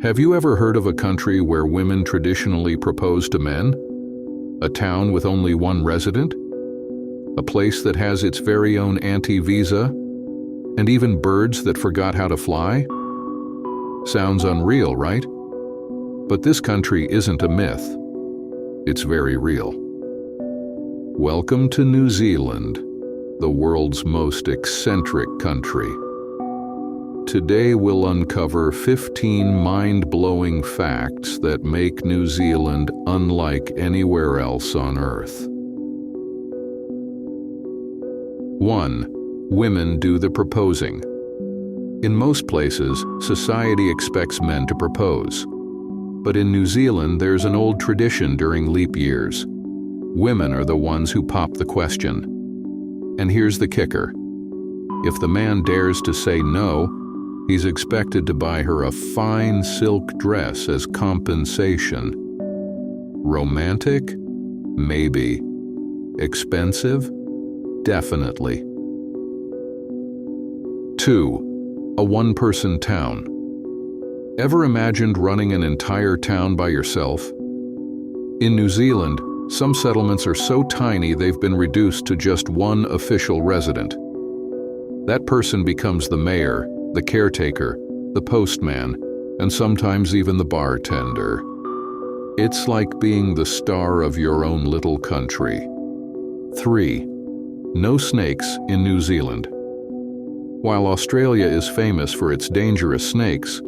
Have you ever heard of a country where women traditionally propose to men? A town with only one resident? A place that has its very own anti-visa? And even birds that forgot how to fly? Sounds unreal, right? But this country isn't a myth. It's very real. Welcome to New Zealand, the world's most eccentric country. Today we'll uncover 15 mind-blowing facts that make New Zealand unlike anywhere else on Earth. 1. Women do the proposing. In most places, society expects men to propose. But in New Zealand, there's an old tradition during leap years. Women are the ones who pop the question. And here's the kicker. If the man dares to say no, he's expected to buy her a fine silk dress as compensation. Romantic? Maybe. Expensive? Definitely. 2. A one-person town. Ever imagined running an entire town by yourself? In New Zealand, some settlements are so tiny they've been reduced to just one official resident. That person becomes the mayor, the caretaker, the postman, and sometimes even the bartender. It's like being the star of your own little country. 3. No snakes in New Zealand. While Australia is famous for its dangerous snakes,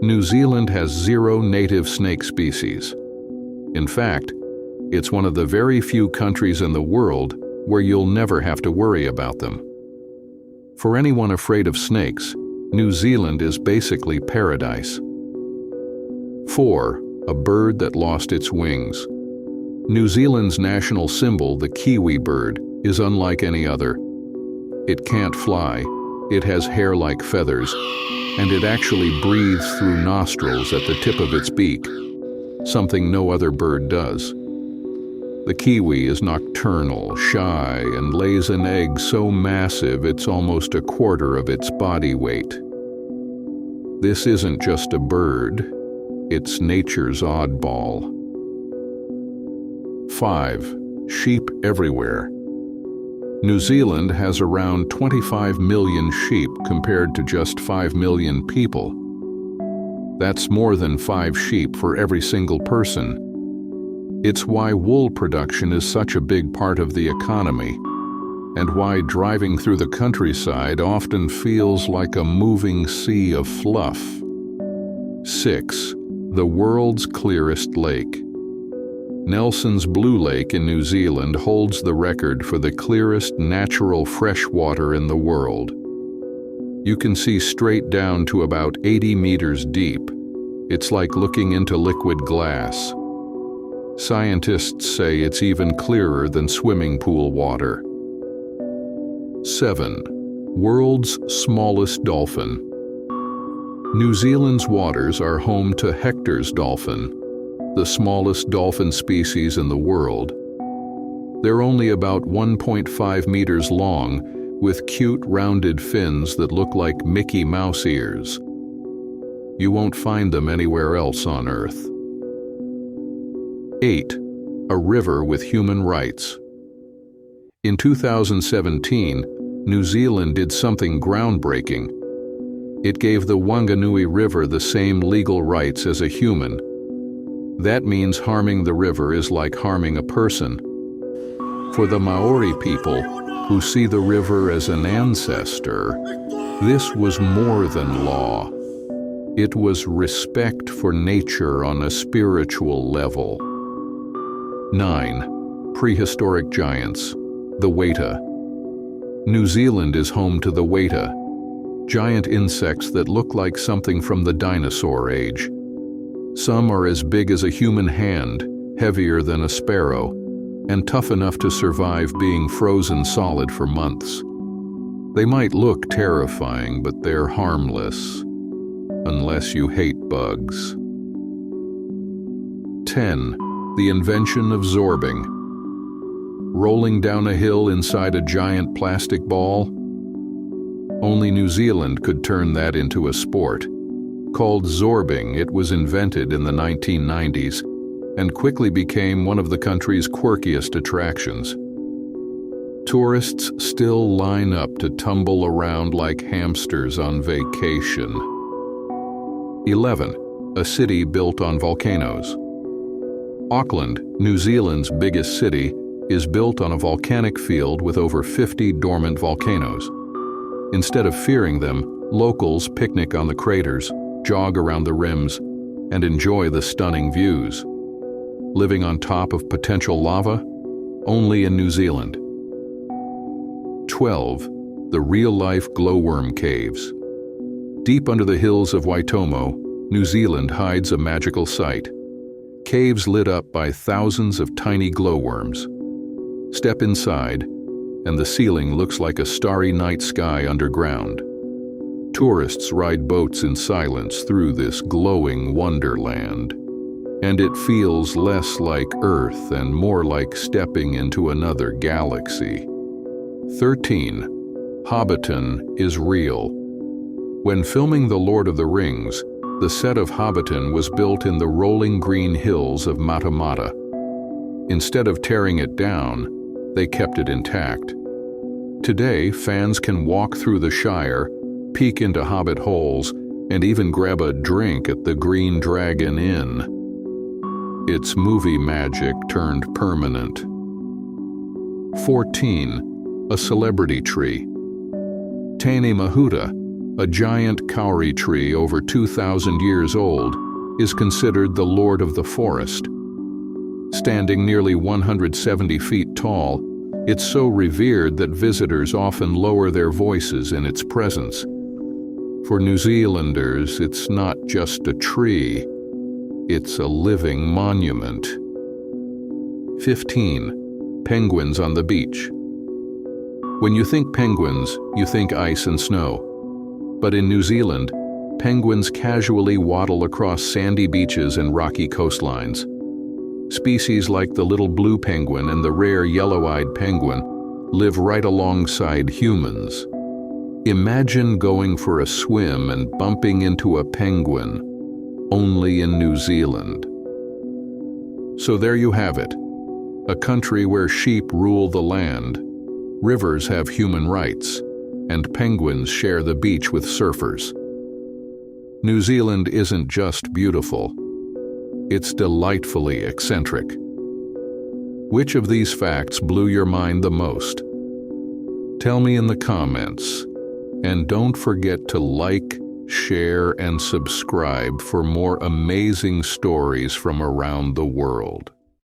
New Zealand has 0 native snake species. In fact, it's one of the very few countries in the world where you'll never have to worry about them. For anyone afraid of snakes, New Zealand is basically paradise. 4. A bird that lost its wings. New Zealand's national symbol, the Kiwi bird, is unlike any other. It can't fly, it has hair like feathers, and it actually breathes through nostrils at the tip of its beak, something no other bird does. The kiwi is nocturnal, shy, and lays an egg so massive it's almost a quarter of its body weight. This isn't just a bird, it's nature's oddball. 5. Sheep everywhere. New Zealand has around 25 million sheep compared to just 5 million people. That's more than 5 sheep for every single person. It's why wool production is such a big part of the economy, and why driving through the countryside often feels like a moving sea of fluff. 6. The world's clearest lake. Nelson's Blue Lake in New Zealand holds the record for the clearest natural fresh water in the world. You can see straight down to about 80 meters deep. It's like looking into liquid glass. Scientists say it's even clearer than swimming pool water. 7. World's smallest dolphin. New Zealand's waters are home to Hector's dolphin, the smallest dolphin species in the world. They're only about 1.5 meters long, with cute rounded fins that look like Mickey Mouse ears. You won't find them anywhere else on Earth. 8. A river with human rights. In 2017, New Zealand did something groundbreaking. It gave the Whanganui River the same legal rights as a human. That means harming the river is like harming a person. For the Maori people, who see the river as an ancestor, this was more than law. It was respect for nature on a spiritual level. 9. Prehistoric giants, the Wētā. New Zealand is home to the Wētā, giant insects that look like something from the dinosaur age. Some are as big as a human hand, heavier than a sparrow, and tough enough to survive being frozen solid for months. They might look terrifying, but they're harmless, unless you hate bugs. 10. The Invention of Zorbing. Rolling down a hill inside a giant plastic ball? Only New Zealand could turn that into a sport. Called Zorbing, it was invented in the 1990s and quickly became one of the country's quirkiest attractions. Tourists still line up to tumble around like hamsters on vacation. 11. A city built on volcanoes. Auckland, New Zealand's biggest city, is built on a volcanic field with over 50 dormant volcanoes. Instead of fearing them, locals picnic on the craters, jog around the rims, and enjoy the stunning views. Living on top of potential lava? Only in New Zealand. 12. The real-life glowworm caves. Deep under the hills of Wētā, New Zealand hides a magical sight. Caves lit up by thousands of tiny glowworms. Step inside, and the ceiling looks like a starry night sky underground. Tourists ride boats in silence through this glowing wonderland, and it feels less like Earth and more like stepping into another galaxy. 13. Hobbiton is real. When filming The Lord of the Rings, the set of Hobbiton was built in the rolling green hills of Wētā. Instead of tearing it down, they kept it intact. Today, fans can walk through the Shire, peek into Hobbit holes, and even grab a drink at the Green Dragon Inn. It's movie magic turned permanent. 14. A celebrity tree. Taini Mahuta, a giant kauri tree over 2,000 years old, is considered the lord of the forest. Standing nearly 170 feet tall, it's so revered that visitors often lower their voices in its presence. For New Zealanders, it's not just a tree, it's a living monument. 15. Penguins on the beach. When you think penguins, you think ice and snow. But in New Zealand, penguins casually waddle across sandy beaches and rocky coastlines. Species like the little blue penguin and the rare yellow-eyed penguin live right alongside humans. Imagine going for a swim and bumping into a penguin, only in New Zealand. So there you have it, a country where sheep rule the land, rivers have human rights, and penguins share the beach with surfers. New Zealand isn't just beautiful, it's delightfully eccentric. Which of these facts blew your mind the most? Tell me in the comments, and don't forget to like, share, and subscribe for more amazing stories from around the world.